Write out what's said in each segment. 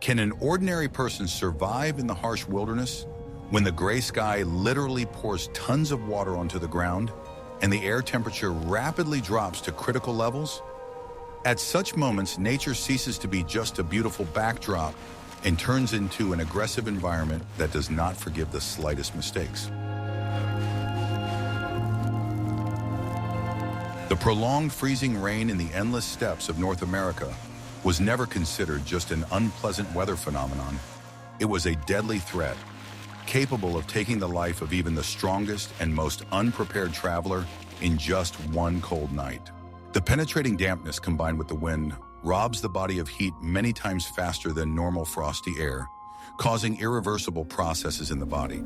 Can an ordinary person survive in the harsh wilderness when the gray sky literally pours tons of water onto the ground and the air temperature rapidly drops to critical levels? At such moments, nature ceases to be just a beautiful backdrop and turns into an aggressive environment that does not forgive the slightest mistakes. The prolonged freezing rain in the endless steppes of North America was never considered just an unpleasant weather phenomenon. It was a deadly threat, capable of taking the life of even the strongest and most unprepared traveler in just one cold night. The penetrating dampness combined with the wind robs the body of heat many times faster than normal frosty air, causing irreversible processes in the body.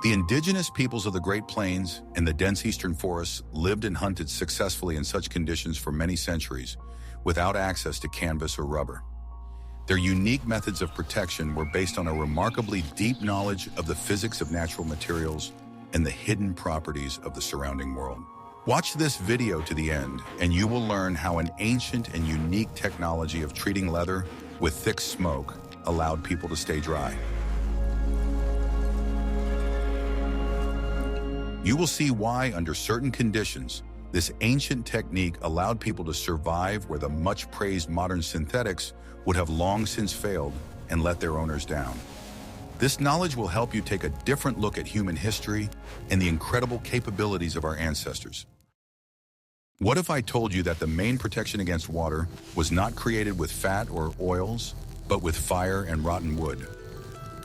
The indigenous peoples of the Great Plains and the dense eastern forests lived and hunted successfully in such conditions for many centuries, without access to canvas or rubber. Their unique methods of protection were based on a remarkably deep knowledge of the physics of natural materials and the hidden properties of the surrounding world. Watch this video to the end, and you will learn how an ancient and unique technology of treating leather with thick smoke allowed people to stay dry. You will see why, under certain conditions, this ancient technique allowed people to survive where the much-praised modern synthetics would have long since failed and let their owners down. This knowledge will help you take a different look at human history and the incredible capabilities of our ancestors. What if I told you that the main protection against water was not created with fat or oils, but with fire and rotten wood?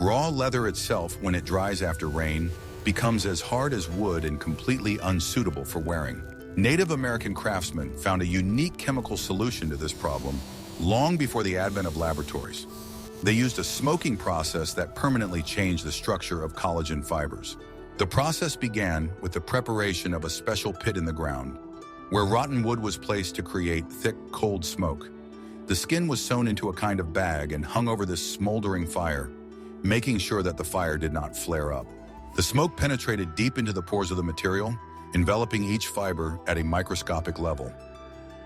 Raw leather itself, when it dries after rain, becomes as hard as wood and completely unsuitable for wearing. Native American craftsmen found a unique chemical solution to this problem long before the advent of laboratories. They used a smoking process that permanently changed the structure of collagen fibers. The process began with the preparation of a special pit in the ground, where rotten wood was placed to create thick, cold smoke. The skin was sewn into a kind of bag and hung over this smoldering fire, making sure that the fire did not flare up. The smoke penetrated deep into the pores of the material, enveloping each fiber at a microscopic level.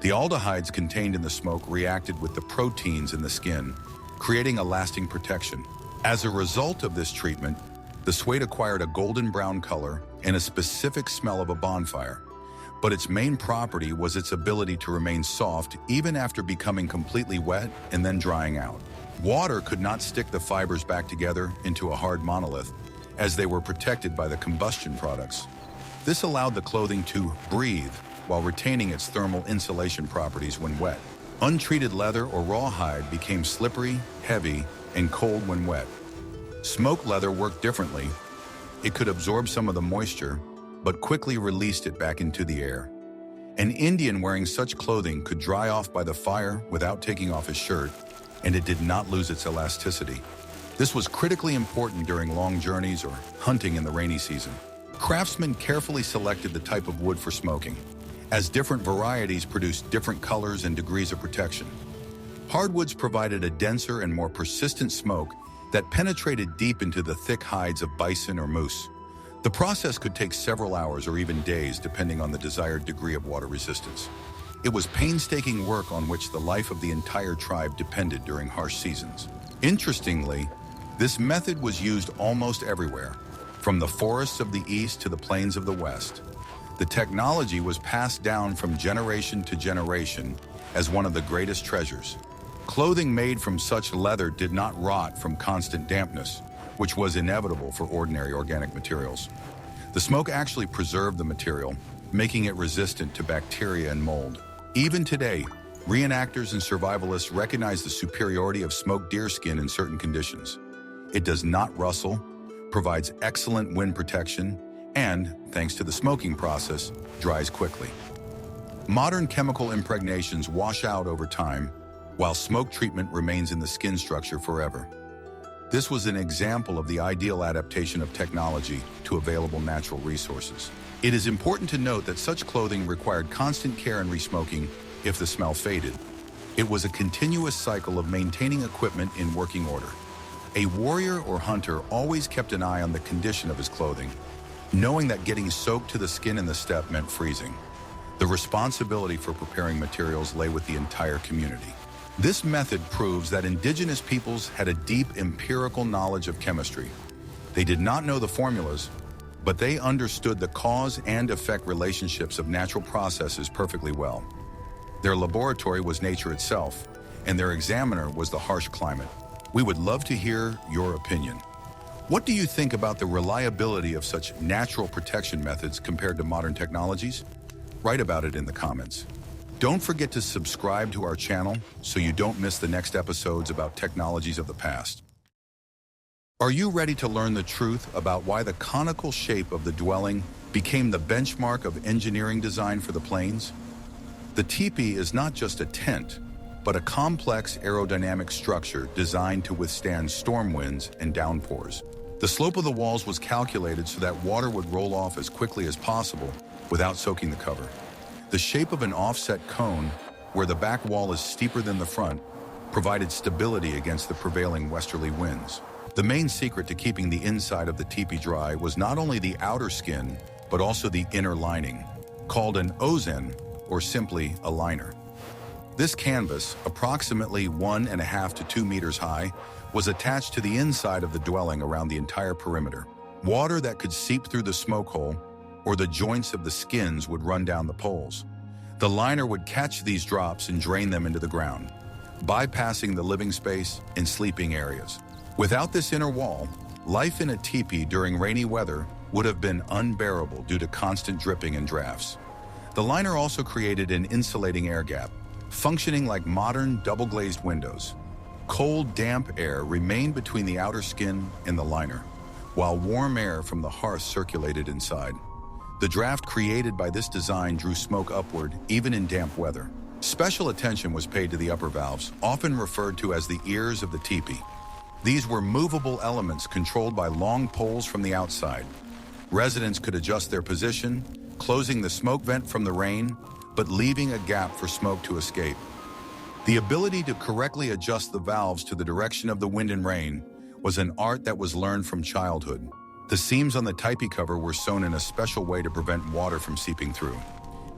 The aldehydes contained in the smoke reacted with the proteins in the skin, creating a lasting protection. As a result of this treatment, the suede acquired a golden brown color and a specific smell of a bonfire. But its main property was its ability to remain soft even after becoming completely wet and then drying out. Water could not stick the fibers back together into a hard monolith, as they were protected by the combustion products. This allowed the clothing to breathe while retaining its thermal insulation properties when wet. Untreated leather or rawhide became slippery, heavy, and cold when wet. Smoked leather worked differently. It could absorb some of the moisture, but quickly released it back into the air. An Indian wearing such clothing could dry off by the fire without taking off his shirt, and it did not lose its elasticity. This was critically important during long journeys or hunting in the rainy season. Craftsmen carefully selected the type of wood for smoking, as different varieties produced different colors and degrees of protection. Hardwoods provided a denser and more persistent smoke that penetrated deep into the thick hides of bison or moose. The process could take several hours or even days depending on the desired degree of water resistance. It was painstaking work on which the life of the entire tribe depended during harsh seasons. Interestingly, this method was used almost everywhere, from the forests of the east to the plains of the west. The technology was passed down from generation to generation as one of the greatest treasures. Clothing made from such leather did not rot from constant dampness, which was inevitable for ordinary organic materials. The smoke actually preserved the material, making it resistant to bacteria and mold. Even today, reenactors and survivalists recognize the superiority of smoked deerskin in certain conditions. It does not rustle, provides excellent wind protection, and, thanks to the smoking process, dries quickly. Modern chemical impregnations wash out over time, while smoke treatment remains in the skin structure forever. This was an example of the ideal adaptation of technology to available natural resources. It is important to note that such clothing required constant care and resmoking if the smell faded. It was a continuous cycle of maintaining equipment in working order. A warrior or hunter always kept an eye on the condition of his clothing, knowing that getting soaked to the skin in the steppe meant freezing. The responsibility for preparing materials lay with the entire community. This method proves that indigenous peoples had a deep empirical knowledge of chemistry. They did not know the formulas, but they understood the cause and effect relationships of natural processes perfectly well. Their laboratory was nature itself, and their examiner was the harsh climate. We would love to hear your opinion. What do you think about the reliability of such natural protection methods compared to modern technologies? Write about it in the comments. Don't forget to subscribe to our channel so you don't miss the next episodes about technologies of the past. Are you ready to learn the truth about why the conical shape of the dwelling became the benchmark of engineering design for the plains? The teepee is not just a tent, but a complex aerodynamic structure designed to withstand storm winds and downpours. The slope of the walls was calculated so that water would roll off as quickly as possible without soaking the cover. The shape of an offset cone, where the back wall is steeper than the front, provided stability against the prevailing westerly winds. The main secret to keeping the inside of the teepee dry was not only the outer skin, but also the inner lining, called an ozen, or simply a liner. This canvas, approximately 1.5 to 2 meters high, was attached to the inside of the dwelling around the entire perimeter. Water that could seep through the smoke hole or the joints of the skins would run down the poles. The liner would catch these drops and drain them into the ground, bypassing the living space and sleeping areas. Without this inner wall, life in a teepee during rainy weather would have been unbearable due to constant dripping and drafts. The liner also created an insulating air gap, functioning like modern double-glazed windows. Cold, damp air remained between the outer skin and the liner, while warm air from the hearth circulated inside. The draft created by this design drew smoke upward, even in damp weather. Special attention was paid to the upper valves, often referred to as the ears of the teepee. These were movable elements controlled by long poles from the outside. Residents could adjust their position, closing the smoke vent from the rain, but leaving a gap for smoke to escape. The ability to correctly adjust the valves to the direction of the wind and rain was an art that was learned from childhood. The seams on the teepee cover were sewn in a special way to prevent water from seeping through.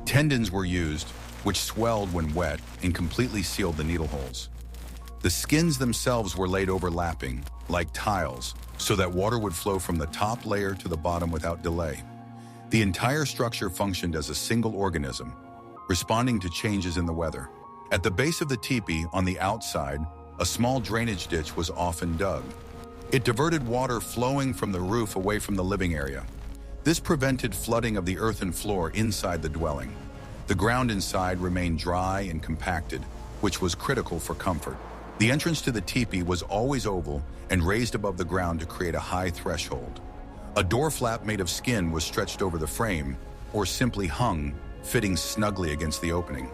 Tendons were used, which swelled when wet and completely sealed the needle holes. The skins themselves were laid overlapping, like tiles, so that water would flow from the top layer to the bottom without delay. The entire structure functioned as a single organism, responding to changes in the weather. At the base of the teepee, on the outside, a small drainage ditch was often dug. It diverted water flowing from the roof away from the living area. This prevented flooding of the earthen floor inside the dwelling. The ground inside remained dry and compacted, which was critical for comfort. The entrance to the teepee was always oval and raised above the ground to create a high threshold. A door flap made of skin was stretched over the frame, or simply hung, fitting snugly against the opening.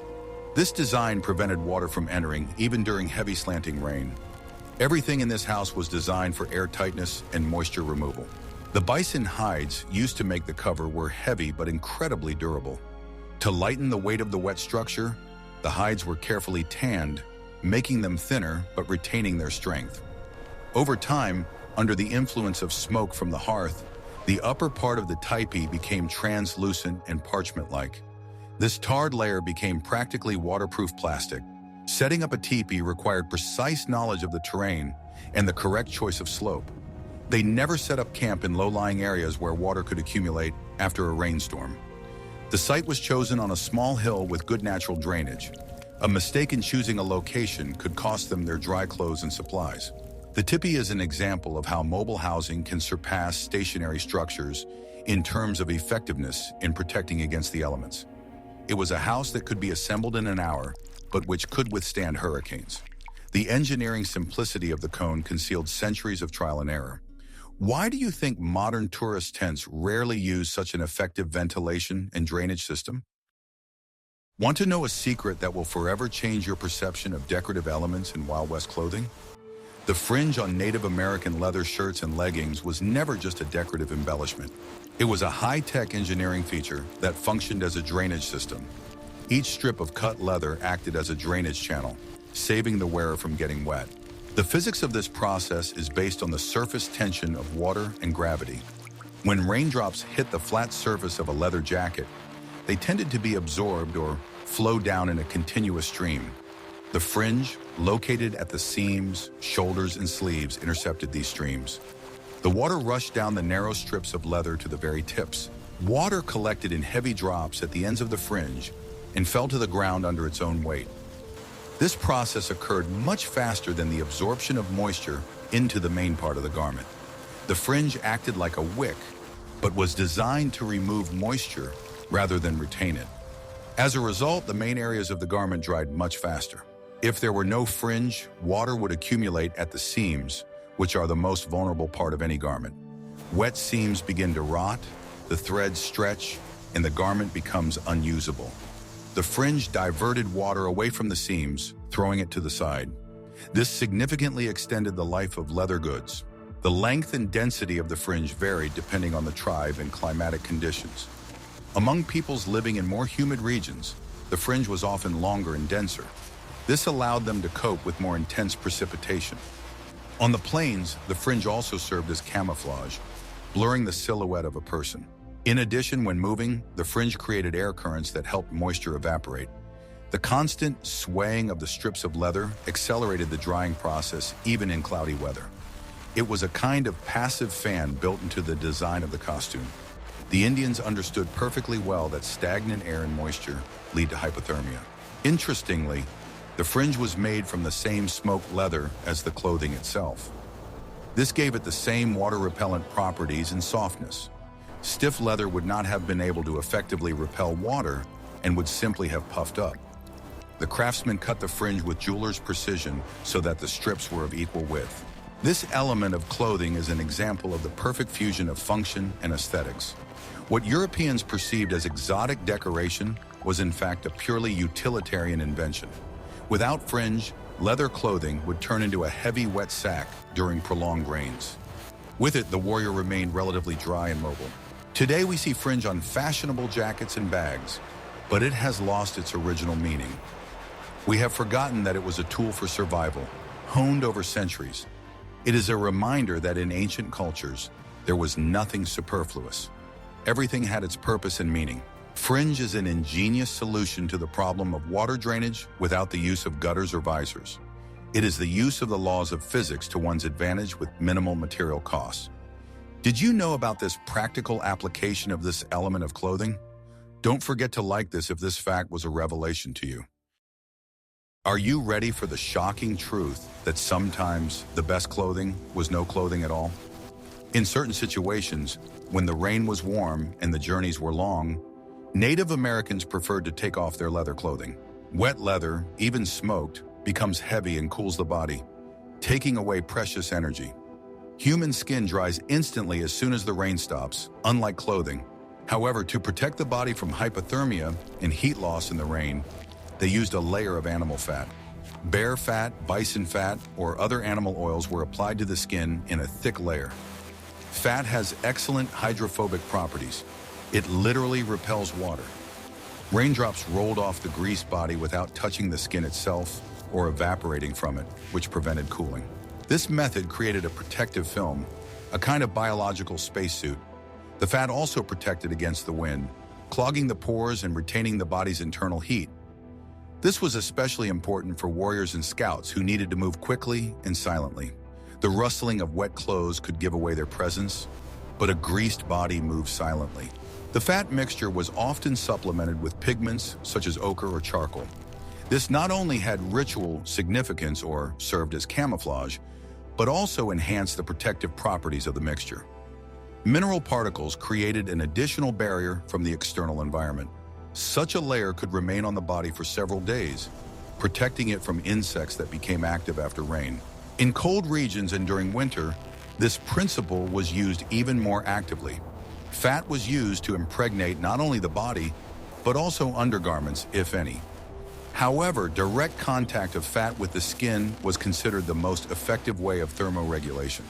This design prevented water from entering, even during heavy slanting rain. Everything in this house was designed for airtightness and moisture removal. The bison hides used to make the cover were heavy but incredibly durable. To lighten the weight of the wet structure, the hides were carefully tanned, making them thinner but retaining their strength. Over time, under the influence of smoke from the hearth, the upper part of the teepee became translucent and parchment-like. This tarred layer became practically waterproof plastic. Setting up a teepee required precise knowledge of the terrain and the correct choice of slope. They never set up camp in low-lying areas where water could accumulate after a rainstorm. The site was chosen on a small hill with good natural drainage. A mistake in choosing a location could cost them their dry clothes and supplies. The teepee is an example of how mobile housing can surpass stationary structures in terms of effectiveness in protecting against the elements. It was a house that could be assembled in an hour, but which could withstand hurricanes. The engineering simplicity of the cone concealed centuries of trial and error. Why do you think modern tourist tents rarely use such an effective ventilation and drainage system? Want to know a secret that will forever change your perception of decorative elements in Wild West clothing? The fringe on Native American leather shirts and leggings was never just a decorative embellishment. It was a high-tech engineering feature that functioned as a drainage system. Each strip of cut leather acted as a drainage channel, saving the wearer from getting wet. The physics of this process is based on the surface tension of water and gravity. When raindrops hit the flat surface of a leather jacket, they tended to be absorbed or flow down in a continuous stream. The fringe, located at the seams, shoulders, and sleeves, intercepted these streams. The water rushed down the narrow strips of leather to the very tips. Water collected in heavy drops at the ends of the fringe and fell to the ground under its own weight. This process occurred much faster than the absorption of moisture into the main part of the garment. The fringe acted like a wick, but was designed to remove moisture rather than retain it. As a result, the main areas of the garment dried much faster. If there were no fringe, water would accumulate at the seams, which are the most vulnerable part of any garment. Wet seams begin to rot, the threads stretch, and the garment becomes unusable. The fringe diverted water away from the seams, throwing it to the side. This significantly extended the life of leather goods. The length and density of the fringe varied depending on the tribe and climatic conditions. Among peoples living in more humid regions, the fringe was often longer and denser. This allowed them to cope with more intense precipitation. On the plains, the fringe also served as camouflage, blurring the silhouette of a person. In addition, when moving, the fringe created air currents that helped moisture evaporate. The constant swaying of the strips of leather accelerated the drying process even in cloudy weather. It was a kind of passive fan built into the design of the costume. The Indians understood perfectly well that stagnant air and moisture lead to hypothermia. Interestingly, the fringe was made from the same smoked leather as the clothing itself. This gave it the same water-repellent properties and softness. Stiff leather would not have been able to effectively repel water and would simply have puffed up. The craftsmen cut the fringe with jeweler's precision so that the strips were of equal width. This element of clothing is an example of the perfect fusion of function and aesthetics. What Europeans perceived as exotic decoration was in fact a purely utilitarian invention. Without fringe, leather clothing would turn into a heavy, wet sack during prolonged rains. With it, the warrior remained relatively dry and mobile. Today, we see fringe on fashionable jackets and bags, but it has lost its original meaning. We have forgotten that it was a tool for survival, honed over centuries. It is a reminder that in ancient cultures, there was nothing superfluous. Everything had its purpose and meaning. Fringe is an ingenious solution to the problem of water drainage without the use of gutters or visors. It is the use of the laws of physics to one's advantage with minimal material costs. Did you know about this practical application of this element of clothing? Don't forget to like this if this fact was a revelation to you. Are you ready for the shocking truth that sometimes the best clothing was no clothing at all? In certain situations, when the rain was warm and the journeys were long, Native Americans preferred to take off their leather clothing. Wet leather, even smoked, becomes heavy and cools the body, taking away precious energy. Human skin dries instantly as soon as the rain stops, unlike clothing. However, to protect the body from hypothermia and heat loss in the rain, they used a layer of animal fat. Bear fat, bison fat, or other animal oils were applied to the skin in a thick layer. Fat has excellent hydrophobic properties. It literally repels water. Raindrops rolled off the greased body without touching the skin itself or evaporating from it, which prevented cooling. This method created a protective film, a kind of biological spacesuit. The fat also protected against the wind, clogging the pores and retaining the body's internal heat. This was especially important for warriors and scouts who needed to move quickly and silently. The rustling of wet clothes could give away their presence, but a greased body moved silently. The fat mixture was often supplemented with pigments such as ochre or charcoal. This not only had ritual significance or served as camouflage, but also enhanced the protective properties of the mixture. Mineral particles created an additional barrier from the external environment. Such a layer could remain on the body for several days, protecting it from insects that became active after rain. In cold regions and during winter, this principle was used even more actively. Fat was used to impregnate not only the body, but also undergarments, if any. However, direct contact of fat with the skin was considered the most effective way of thermoregulation.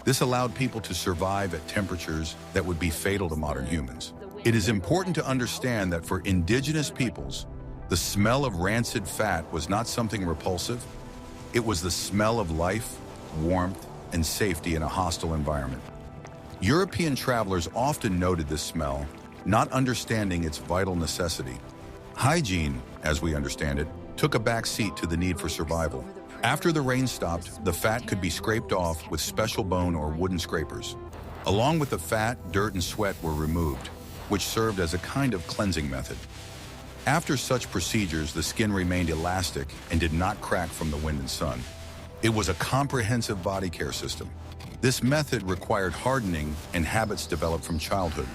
This allowed people to survive at temperatures that would be fatal to modern humans. It is important to understand that for indigenous peoples, the smell of rancid fat was not something repulsive. It was the smell of life, warmth, and safety in a hostile environment. European travelers often noted this smell, not understanding its vital necessity. Hygiene, as we understand it, took a back seat to the need for survival. After the rain stopped, the fat could be scraped off with special bone or wooden scrapers. Along with the fat, dirt and sweat were removed, which served as a kind of cleansing method. After such procedures, the skin remained elastic and did not crack from the wind and sun. It was a comprehensive body care system. This method required hardening and habits developed from childhood.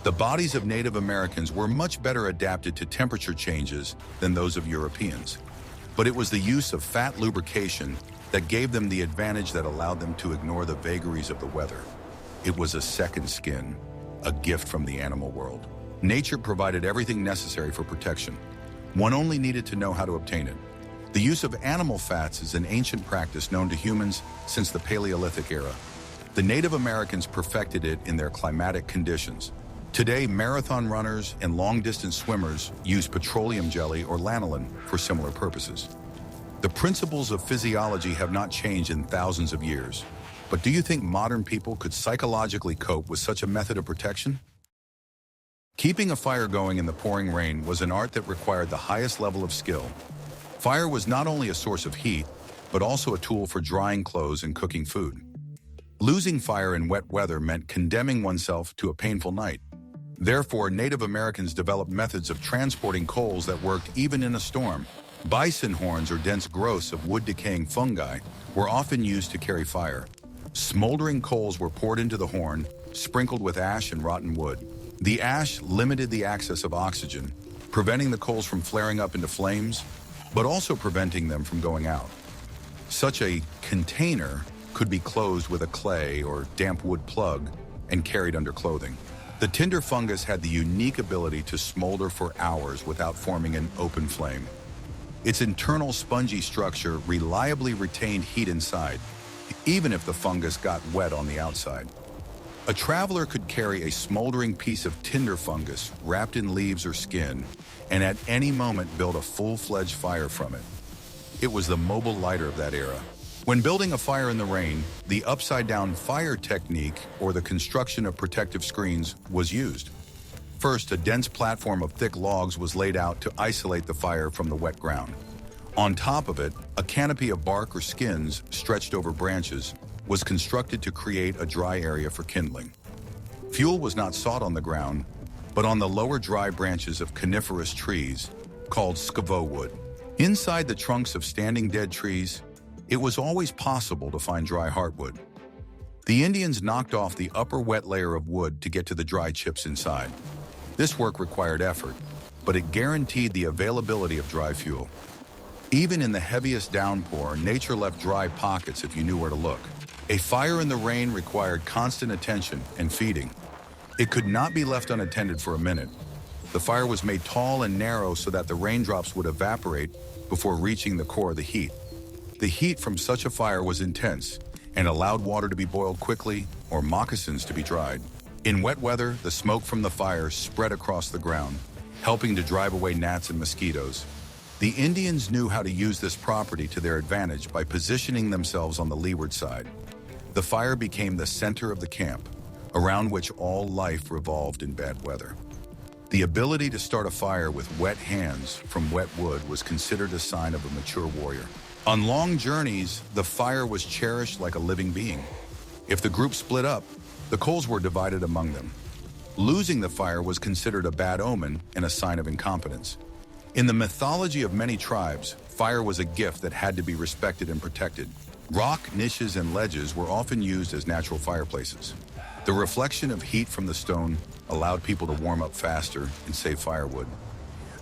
The bodies of Native Americans were much better adapted to temperature changes than those of Europeans. But it was the use of fat lubrication that gave them the advantage that allowed them to ignore the vagaries of the weather. It was a second skin, a gift from the animal world. Nature provided everything necessary for protection. One only needed to know how to obtain it. The use of animal fats is an ancient practice known to humans since the Paleolithic era. The Native Americans perfected it in their climatic conditions. Today, marathon runners and long-distance swimmers use petroleum jelly or lanolin for similar purposes. The principles of physiology have not changed in thousands of years. But do you think modern people could psychologically cope with such a method of protection? Keeping a fire going in the pouring rain was an art that required the highest level of skill. Fire was not only a source of heat, but also a tool for drying clothes and cooking food. Losing fire in wet weather meant condemning oneself to a painful night. Therefore, Native Americans developed methods of transporting coals that worked even in a storm. Bison horns or dense growths of wood-decaying fungi were often used to carry fire. Smoldering coals were poured into the horn, sprinkled with ash and rotten wood. The ash limited the access of oxygen, preventing the coals from flaring up into flames, but also preventing them from going out. Such a container could be closed with a clay or damp wood plug and carried under clothing. The tinder fungus had the unique ability to smolder for hours without forming an open flame. Its internal spongy structure reliably retained heat inside, even if the fungus got wet on the outside. A traveler could carry a smoldering piece of tinder fungus wrapped in leaves or skin, and at any moment build a full-fledged fire from it. It was the mobile lighter of that era. When building a fire in the rain, the upside-down fire technique, or the construction of protective screens, was used. First, a dense platform of thick logs was laid out to isolate the fire from the wet ground. On top of it, a canopy of bark or skins stretched over branches was constructed to create a dry area for kindling. Fuel was not sought on the ground, but on the lower dry branches of coniferous trees, called skavo wood. Inside the trunks of standing dead trees, it was always possible to find dry heartwood. The Indians knocked off the upper wet layer of wood to get to the dry chips inside. This work required effort, but it guaranteed the availability of dry fuel. Even in the heaviest downpour, nature left dry pockets if you knew where to look. A fire in the rain required constant attention and feeding. It could not be left unattended for a minute. The fire was made tall and narrow so that the raindrops would evaporate before reaching the core of the heat. The heat from such a fire was intense and allowed water to be boiled quickly or moccasins to be dried. In wet weather, the smoke from the fire spread across the ground, helping to drive away gnats and mosquitoes. The Indians knew how to use this property to their advantage by positioning themselves on the leeward side. The fire became the center of the camp, around which all life revolved in bad weather. The ability to start a fire with wet hands from wet wood was considered a sign of a mature warrior. On long journeys, the fire was cherished like a living being. If the group split up, the coals were divided among them. Losing the fire was considered a bad omen and a sign of incompetence. In the mythology of many tribes, fire was a gift that had to be respected and protected. Rock, niches, and ledges were often used as natural fireplaces. The reflection of heat from the stone allowed people to warm up faster and save firewood.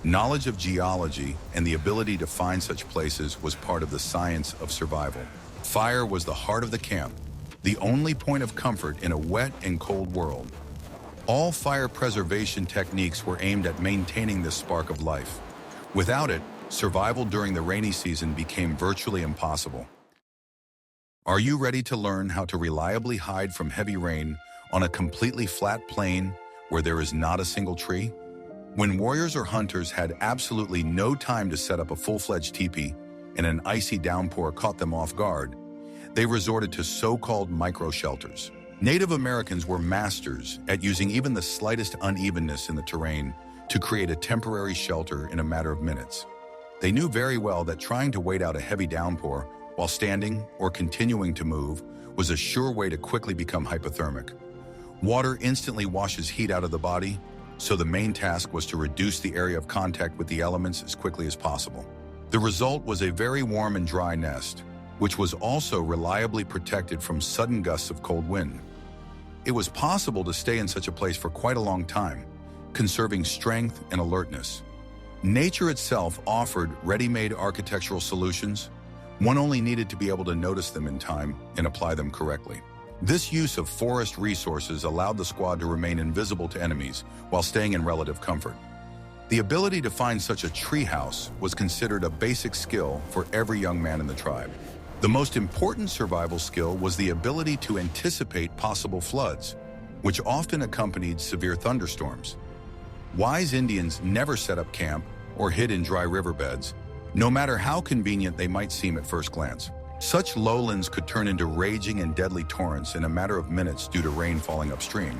Knowledge of geology and the ability to find such places was part of the science of survival. Fire was the heart of the camp, the only point of comfort in a wet and cold world. All fire preservation techniques were aimed at maintaining this spark of life. Without it, survival during the rainy season became virtually impossible. Are you ready to learn how to reliably hide from heavy rain on a completely flat plain where there is not a single tree? When warriors or hunters had absolutely no time to set up a full-fledged teepee and an icy downpour caught them off guard, they resorted to so-called micro-shelters. Native Americans were masters at using even the slightest unevenness in the terrain to create a temporary shelter in a matter of minutes. They knew very well that trying to wait out a heavy downpour while standing or continuing to move was a sure way to quickly become hypothermic. Water instantly washes heat out of the body, so the main task was to reduce the area of contact with the elements as quickly as possible. The result was a very warm and dry nest, which was also reliably protected from sudden gusts of cold wind. It was possible to stay in such a place for quite a long time, conserving strength and alertness. Nature itself offered ready-made architectural solutions. One only needed to be able to notice them in time and apply them correctly. This use of forest resources allowed the squad to remain invisible to enemies while staying in relative comfort. The ability to find such a treehouse was considered a basic skill for every young man in the tribe. The most important survival skill was the ability to anticipate possible floods, which often accompanied severe thunderstorms. Wise Indians never set up camp or hid in dry riverbeds, no matter how convenient they might seem at first glance. Such lowlands could turn into raging and deadly torrents in a matter of minutes due to rain falling upstream.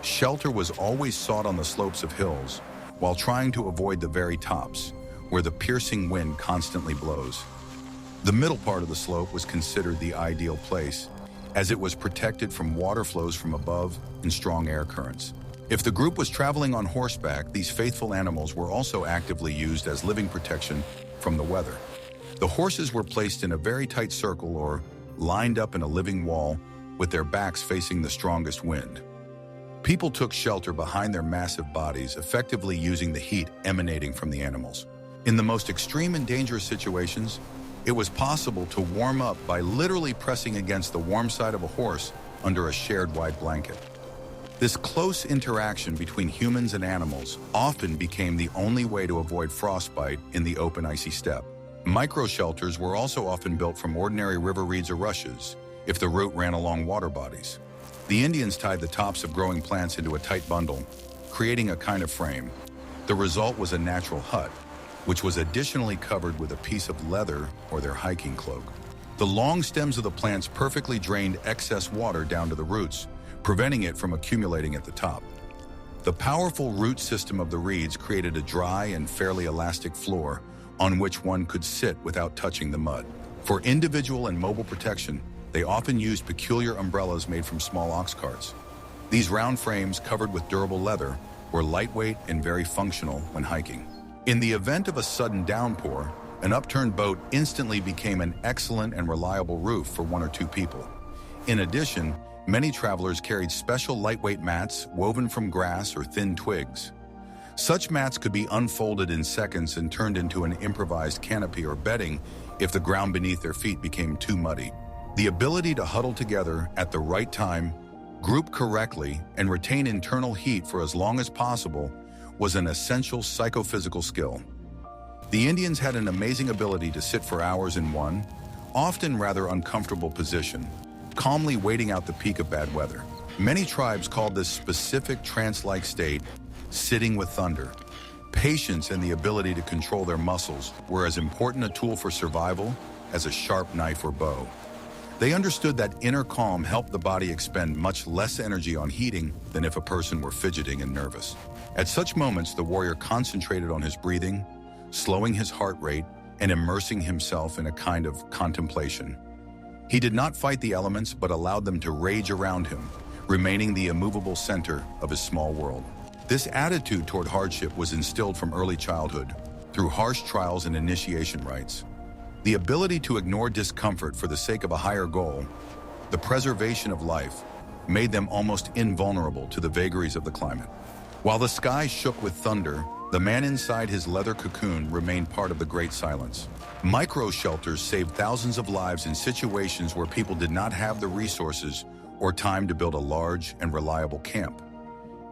Shelter was always sought on the slopes of hills, while trying to avoid the very tops, where the piercing wind constantly blows. The middle part of the slope was considered the ideal place, as it was protected from water flows from above and strong air currents. If the group was traveling on horseback, these faithful animals were also actively used as living protection from the weather. The horses were placed in a very tight circle or lined up in a living wall with their backs facing the strongest wind. People took shelter behind their massive bodies, effectively using the heat emanating from the animals. In the most extreme and dangerous situations, it was possible to warm up by literally pressing against the warm side of a horse under a shared white blanket. This close interaction between humans and animals often became the only way to avoid frostbite in the open icy steppe. Micro-shelters were also often built from ordinary river reeds or rushes, if the route ran along water bodies. The Indians tied the tops of growing plants into a tight bundle, creating a kind of frame. The result was a natural hut, which was additionally covered with a piece of leather or their hiking cloak. The long stems of the plants perfectly drained excess water down to the roots, preventing it from accumulating at the top. The powerful root system of the reeds created a dry and fairly elastic floor on which one could sit without touching the mud. For individual and mobile protection, they often used peculiar umbrellas made from small ox carts. These round frames, covered with durable leather, were lightweight and very functional when hiking. In the event of a sudden downpour, an upturned boat instantly became an excellent and reliable roof for one or two people. In addition, many travelers carried special lightweight mats woven from grass or thin twigs. Such mats could be unfolded in seconds and turned into an improvised canopy or bedding if the ground beneath their feet became too muddy. The ability to huddle together at the right time, group correctly, and retain internal heat for as long as possible was an essential psychophysical skill. The Indians had an amazing ability to sit for hours in one, often rather uncomfortable position, calmly waiting out the peak of bad weather. Many tribes called this specific trance-like state sitting with thunder. Patience and the ability to control their muscles were as important a tool for survival as a sharp knife or bow. They understood that inner calm helped the body expend much less energy on heating than if a person were fidgeting and nervous. At such moments, the warrior concentrated on his breathing, slowing his heart rate, and immersing himself in a kind of contemplation. He did not fight the elements, but allowed them to rage around him, remaining the immovable center of his small world. This attitude toward hardship was instilled from early childhood, through harsh trials and initiation rites. The ability to ignore discomfort for the sake of a higher goal, the preservation of life, made them almost invulnerable to the vagaries of the climate. While the sky shook with thunder, the man inside his leather cocoon remained part of the great silence. Micro-shelters saved thousands of lives in situations where people did not have the resources or time to build a large and reliable camp.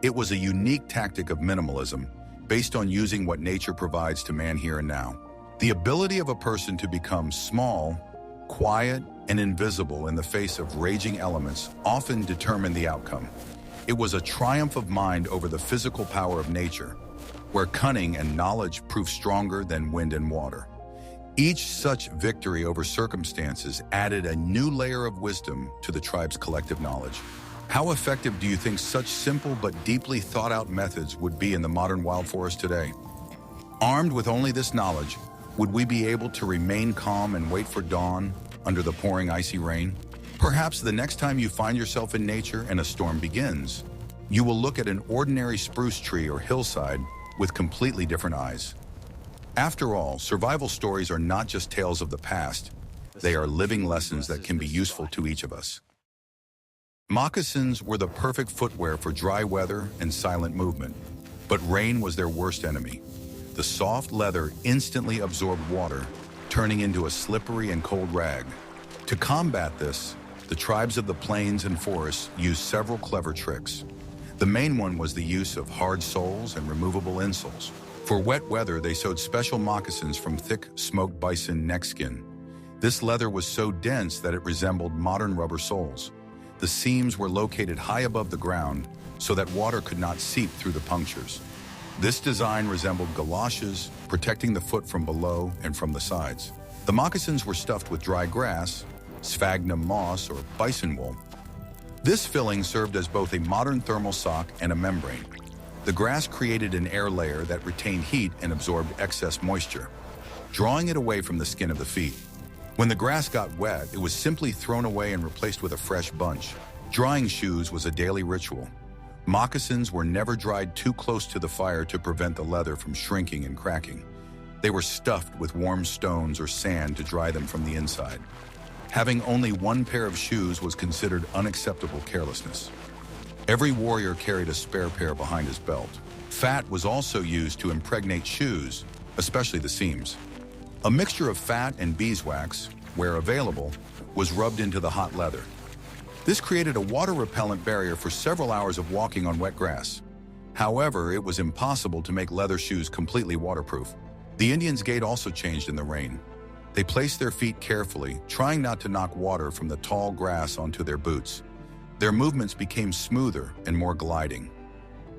It was a unique tactic of minimalism, based on using what nature provides to man here and now. The ability of a person to become small, quiet, and invisible in the face of raging elements often determined the outcome. It was a triumph of mind over the physical power of nature, where cunning and knowledge proved stronger than wind and water. Each such victory over circumstances added a new layer of wisdom to the tribe's collective knowledge. How effective do you think such simple but deeply thought-out methods would be in the modern wild forest today? Armed with only this knowledge, would we be able to remain calm and wait for dawn under the pouring icy rain? Perhaps the next time you find yourself in nature and a storm begins, you will look at an ordinary spruce tree or hillside with completely different eyes. After all, survival stories are not just tales of the past. They are living lessons that can be useful to each of us. Moccasins were the perfect footwear for dry weather and silent movement, but rain was their worst enemy. The soft leather instantly absorbed water, turning into a slippery and cold rag. To combat this, the tribes of the plains and forests used several clever tricks. The main one was the use of hard soles and removable insoles. For wet weather, they sewed special moccasins from thick, smoked bison neck skin. This leather was so dense that it resembled modern rubber soles. The seams were located high above the ground so that water could not seep through the punctures. This design resembled galoshes, protecting the foot from below and from the sides. The moccasins were stuffed with dry grass, sphagnum moss, or bison wool. This filling served as both a modern thermal sock and a membrane. The grass created an air layer that retained heat and absorbed excess moisture, drawing it away from the skin of the feet. When the grass got wet, it was simply thrown away and replaced with a fresh bunch. Drying shoes was a daily ritual. Moccasins were never dried too close to the fire to prevent the leather from shrinking and cracking. They were stuffed with warm stones or sand to dry them from the inside. Having only one pair of shoes was considered unacceptable carelessness. Every warrior carried a spare pair behind his belt. Fat was also used to impregnate shoes, especially the seams. A mixture of fat and beeswax, where available, was rubbed into the hot leather. This created a water-repellent barrier for several hours of walking on wet grass. However, it was impossible to make leather shoes completely waterproof. The Indians' gait also changed in the rain. They placed their feet carefully, trying not to knock water from the tall grass onto their boots. Their movements became smoother and more gliding.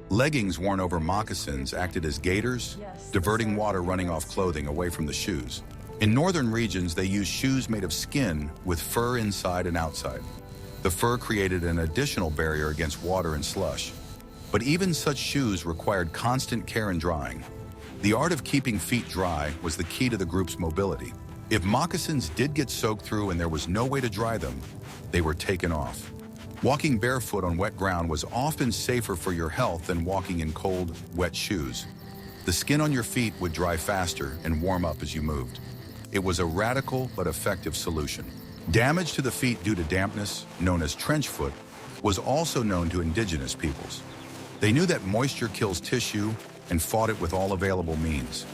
Leggings worn over moccasins acted as gaiters, diverting water running off clothing away from the shoes. In northern regions, they used shoes made of skin with fur inside and outside. The fur created an additional barrier against water and slush. But even such shoes required constant care and drying. The art of keeping feet dry was the key to the group's mobility. If moccasins did get soaked through and there was no way to dry them, they were taken off. Walking barefoot on wet ground was often safer for your health than walking in cold, wet shoes. The skin on your feet would dry faster and warm up as you moved. It was a radical but effective solution. Damage to the feet due to dampness, known as trench foot, was also known to indigenous peoples. They knew that moisture kills tissue and fought it with all available means.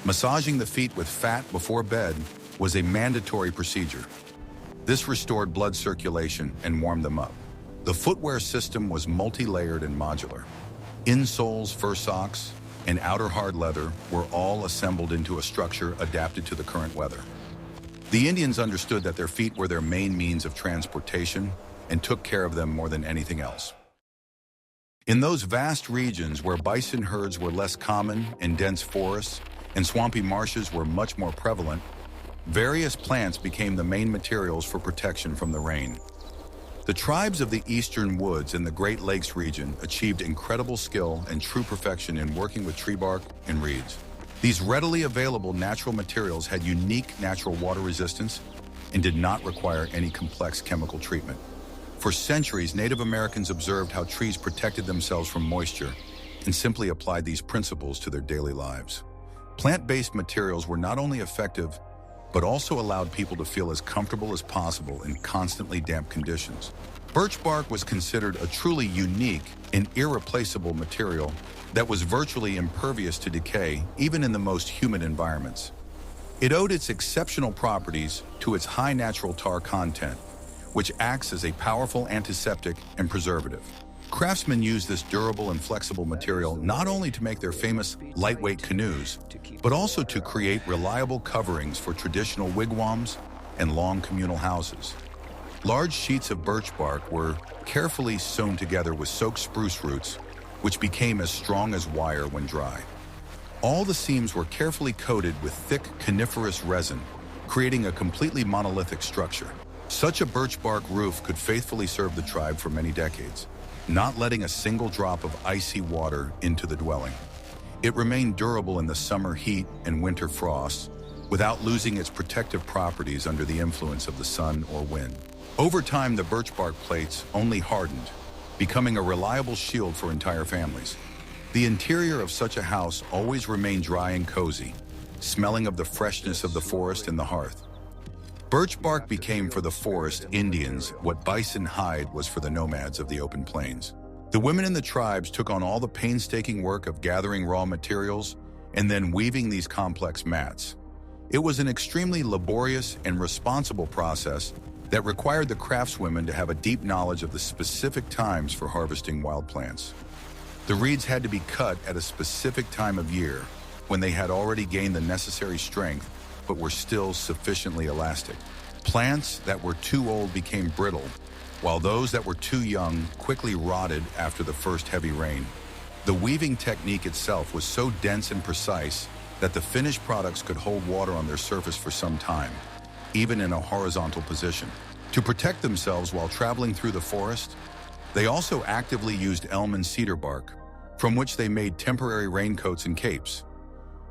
Massaging the feet with fat before bed was a mandatory procedure. This restored blood circulation and warmed them up. The footwear system was multi-layered and modular. Insoles, fur socks, and outer hard leather were all assembled into a structure adapted to the current weather. The Indians understood that their feet were their main means of transportation and took care of them more than anything else. In those vast regions where bison herds were less common and dense forests and swampy marshes were much more prevalent, various plants became the main materials for protection from the rain. The tribes of the eastern woods and the Great Lakes region achieved incredible skill and true perfection in working with tree bark and reeds. These readily available natural materials had unique natural water resistance and did not require any complex chemical treatment. For centuries, Native Americans observed how trees protected themselves from moisture and simply applied these principles to their daily lives. Plant-based materials were not only effective, but also allowed people to feel as comfortable as possible in constantly damp conditions. Birch bark was considered a truly unique and irreplaceable material that was virtually impervious to decay, even in the most humid environments. It owed its exceptional properties to its high natural tar content, which acts as a powerful antiseptic and preservative. Craftsmen used this durable and flexible material not only to make their famous lightweight canoes, but also to create reliable coverings for traditional wigwams and long communal houses. Large sheets of birch bark were carefully sewn together with soaked spruce roots, which became as strong as wire when dry. All the seams were carefully coated with thick coniferous resin, creating a completely monolithic structure. Such a birch bark roof could faithfully serve the tribe for many decades, not letting a single drop of icy water into the dwelling. It remained durable in the summer heat and winter frosts, without losing its protective properties under the influence of the sun or wind. Over time, the birch bark plates only hardened, becoming a reliable shield for entire families. The interior of such a house always remained dry and cozy, smelling of the freshness of the forest and the hearth. Birch bark became for the forest Indians what bison hide was for the nomads of the open plains. The women in the tribes took on all the painstaking work of gathering raw materials and then weaving these complex mats. It was an extremely laborious and responsible process that required the craftswomen to have a deep knowledge of the specific times for harvesting wild plants. The reeds had to be cut at a specific time of year when they had already gained the necessary strength but were still sufficiently elastic. Plants that were too old became brittle, while those that were too young quickly rotted after the first heavy rain. The weaving technique itself was so dense and precise that the finished products could hold water on their surface for some time, even in a horizontal position. To protect themselves while traveling through the forest, they also actively used elm and cedar bark, from which they made temporary raincoats and capes.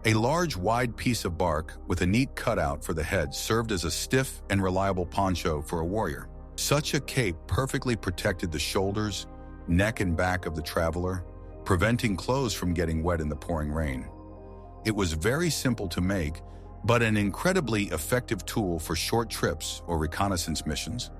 A large, wide piece of bark with a neat cutout for the head served as a stiff and reliable poncho for a warrior. Such a cape perfectly protected the shoulders, neck, and back of the traveler, preventing clothes from getting wet in the pouring rain. It was very simple to make, but an incredibly effective tool for short trips or reconnaissance missions.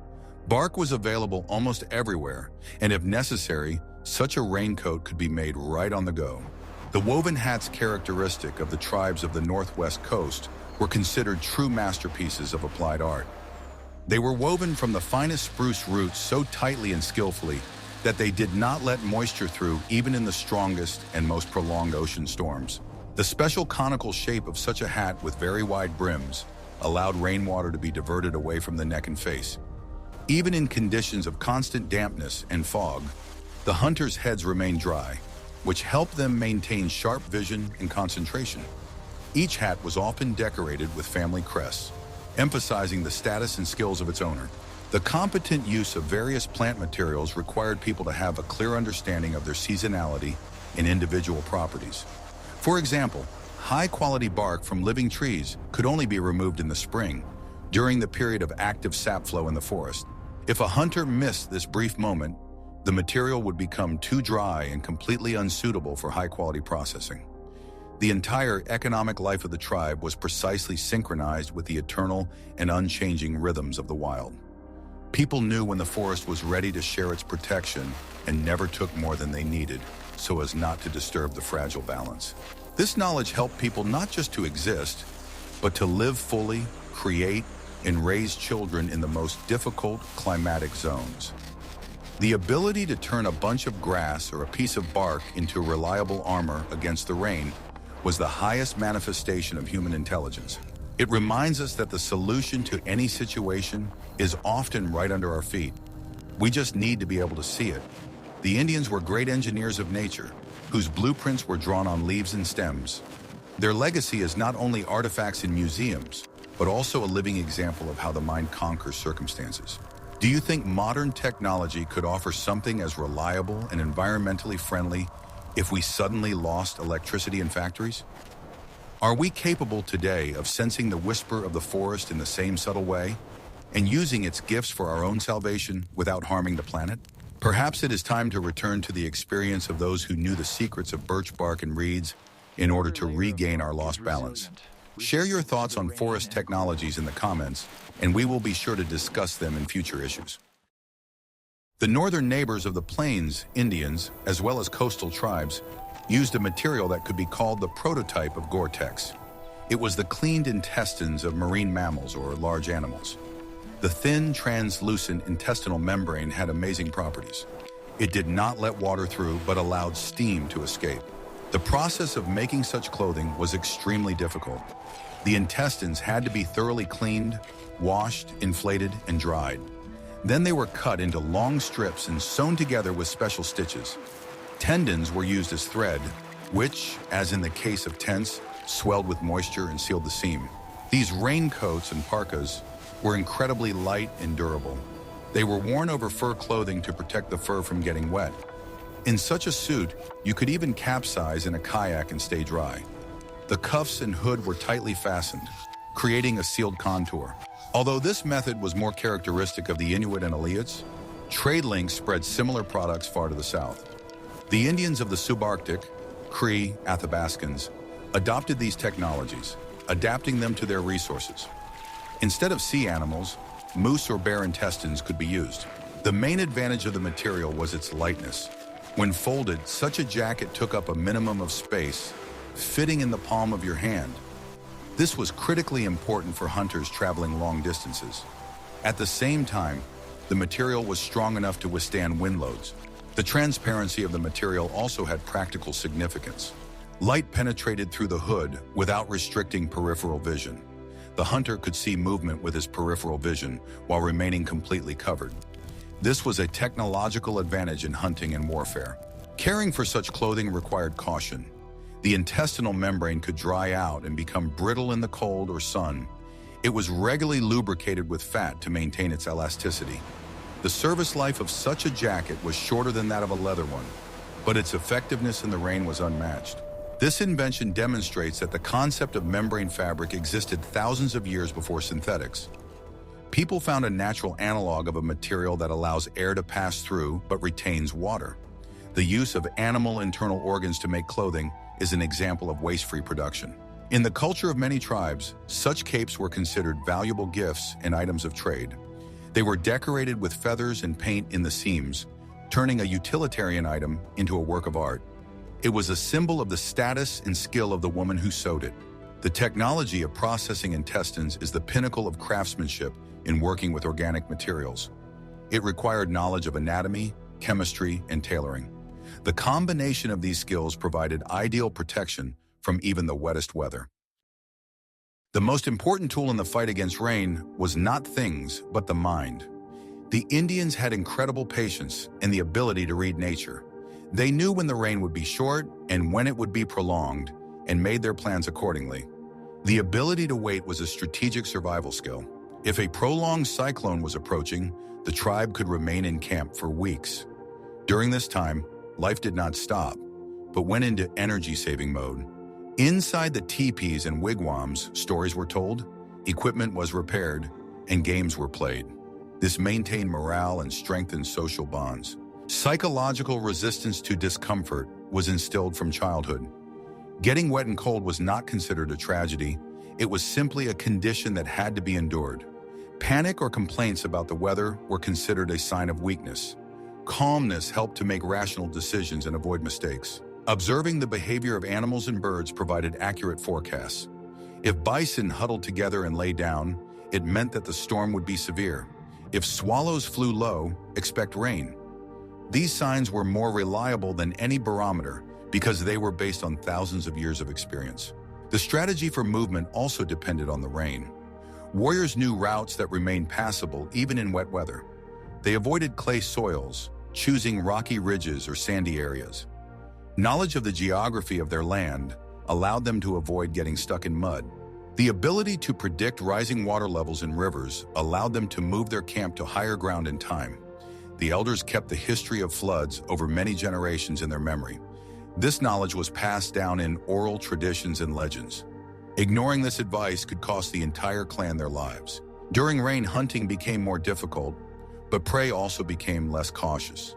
Bark was available almost everywhere, and if necessary, such a raincoat could be made right on the go. The woven hats characteristic of the tribes of the northwest coast were considered true masterpieces of applied art. They were woven from the finest spruce roots so tightly and skillfully that they did not let moisture through even in the strongest and most prolonged ocean storms. The special conical shape of such a hat with very wide brims allowed rainwater to be diverted away from the neck and face. Even in conditions of constant dampness and fog, the hunters' heads remained dry, which helped them maintain sharp vision and concentration. Each hat was often decorated with family crests, emphasizing the status and skills of its owner. The competent use of various plant materials required people to have a clear understanding of their seasonality and individual properties. For example, high-quality bark from living trees could only be removed in the spring, during the period of active sap flow in the forest. If a hunter missed this brief moment, the material would become too dry and completely unsuitable for high-quality processing. The entire economic life of the tribe was precisely synchronized with the eternal and unchanging rhythms of the wild. People knew when the forest was ready to share its protection and never took more than they needed, so as not to disturb the fragile balance. This knowledge helped people not just to exist, but to live fully, create, and raise children in the most difficult climatic zones. The ability to turn a bunch of grass or a piece of bark into reliable armor against the rain was the highest manifestation of human intelligence. It reminds us that the solution to any situation is often right under our feet. We just need to be able to see it. The Indians were great engineers of nature, whose blueprints were drawn on leaves and stems. Their legacy is not only artifacts in museums, but also a living example of how the mind conquers circumstances. Do you think modern technology could offer something as reliable and environmentally friendly if we suddenly lost electricity in factories? Are we capable today of sensing the whisper of the forest in the same subtle way and using its gifts for our own salvation without harming the planet? Perhaps it is time to return to the experience of those who knew the secrets of birch bark and reeds in order to regain our lost balance. Share your thoughts on forest technologies in the comments, and we will be sure to discuss them in future issues. The northern neighbors of the Plains Indians, as well as coastal tribes, used a material that could be called the prototype of Gore-Tex. It was the cleaned intestines of marine mammals or large animals. The thin, translucent intestinal membrane had amazing properties. It did not let water through, but allowed steam to escape. The process of making such clothing was extremely difficult. The intestines had to be thoroughly cleaned, washed, inflated, and dried. Then they were cut into long strips and sewn together with special stitches. Tendons were used as thread, which, as in the case of tents, swelled with moisture and sealed the seam. These raincoats and parkas were incredibly light and durable. They were worn over fur clothing to protect the fur from getting wet. In such a suit, you could even capsize in a kayak and stay dry. The cuffs and hood were tightly fastened, creating a sealed contour. Although this method was more characteristic of the Inuit and Aleuts, trade links spread similar products far to the south. The Indians of the subarctic, Cree, Athabascans, adopted these technologies, adapting them to their resources. Instead of sea animals, moose or bear intestines could be used. The main advantage of the material was its lightness. When folded, such a jacket took up a minimum of space, fitting in the palm of your hand. This was critically important for hunters traveling long distances. At the same time, the material was strong enough to withstand wind loads. The transparency of the material also had practical significance. Light penetrated through the hood without restricting peripheral vision. The hunter could see movement with his peripheral vision while remaining completely covered. This was a technological advantage in hunting and warfare. Caring for such clothing required caution. The intestinal membrane could dry out and become brittle in the cold or sun. It was regularly lubricated with fat to maintain its elasticity. The service life of such a jacket was shorter than that of a leather one, but its effectiveness in the rain was unmatched. This invention demonstrates that the concept of membrane fabric existed thousands of years before synthetics. People found a natural analog of a material that allows air to pass through but retains water. The use of animal internal organs to make clothing is an example of waste-free production. In the culture of many tribes, such capes were considered valuable gifts and items of trade. They were decorated with feathers and paint in the seams, turning a utilitarian item into a work of art. It was a symbol of the status and skill of the woman who sewed it. The technology of processing intestines is the pinnacle of craftsmanship in working with organic materials. It required knowledge of anatomy, chemistry, and tailoring. The combination of these skills provided ideal protection from even the wettest weather. The most important tool in the fight against rain was not things, but the mind. The Indians had incredible patience and the ability to read nature. They knew when the rain would be short and when it would be prolonged, and made their plans accordingly. The ability to wait was a strategic survival skill. If a prolonged cyclone was approaching, the tribe could remain in camp for weeks. During this time, life did not stop, but went into energy-saving mode. Inside the teepees and wigwams, stories were told, equipment was repaired, and games were played. This maintained morale and strengthened social bonds. Psychological resistance to discomfort was instilled from childhood. Getting wet and cold was not considered a tragedy. It was simply a condition that had to be endured. Panic or complaints about the weather were considered a sign of weakness. Calmness helped to make rational decisions and avoid mistakes. Observing the behavior of animals and birds provided accurate forecasts. If bison huddled together and lay down, it meant that the storm would be severe. If swallows flew low, expect rain. These signs were more reliable than any barometer because they were based on thousands of years of experience. The strategy for movement also depended on the rain. Warriors knew routes that remained passable even in wet weather. They avoided clay soils, choosing rocky ridges or sandy areas. Knowledge of the geography of their land allowed them to avoid getting stuck in mud. The ability to predict rising water levels in rivers allowed them to move their camp to higher ground in time. The elders kept the history of floods over many generations in their memory. This knowledge was passed down in oral traditions and legends. Ignoring this advice could cost the entire clan their lives. During rain, hunting became more difficult, but prey also became less cautious.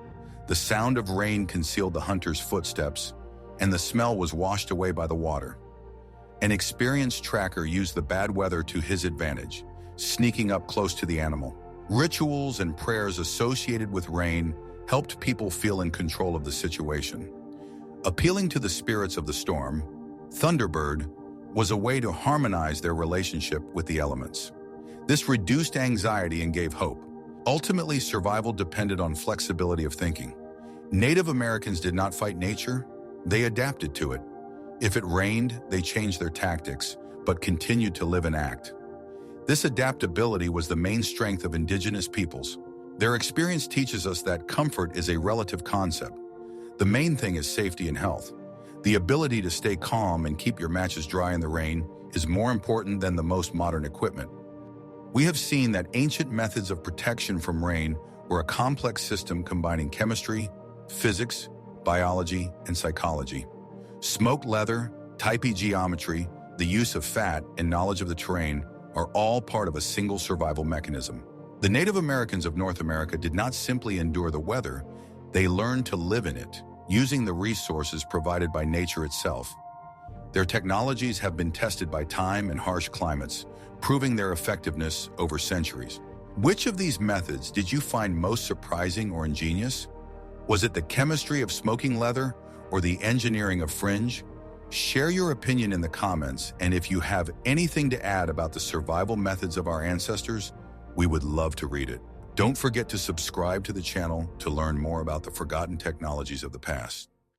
The sound of rain concealed the hunter's footsteps, and the smell was washed away by the water. An experienced tracker used the bad weather to his advantage, sneaking up close to the animal. Rituals and prayers associated with rain helped people feel in control of the situation. Appealing to the spirits of the storm, Thunderbird was a way to harmonize their relationship with the elements. This reduced anxiety and gave hope. Ultimately, survival depended on flexibility of thinking. Native Americans did not fight nature, they adapted to it. If it rained, they changed their tactics, but continued to live and act. This adaptability was the main strength of indigenous peoples. Their experience teaches us that comfort is a relative concept. The main thing is safety and health. The ability to stay calm and keep your matches dry in the rain is more important than the most modern equipment. We have seen that ancient methods of protection from rain were a complex system combining chemistry, physics, biology, and psychology. Smoked leather, Tipis geometry, the use of fat, and knowledge of the terrain are all part of a single survival mechanism. The Native Americans of North America did not simply endure the weather, they learned to live in it, using the resources provided by nature itself. Their technologies have been tested by time and harsh climates, proving their effectiveness over centuries. Which of these methods did you find most surprising or ingenious? Was it the chemistry of smoking leather or the engineering of Fringe? Share your opinion in the comments, and if you have anything to add about the survival methods of our ancestors, we would love to read it. Don't forget to subscribe to the channel to learn more about the forgotten technologies of the past.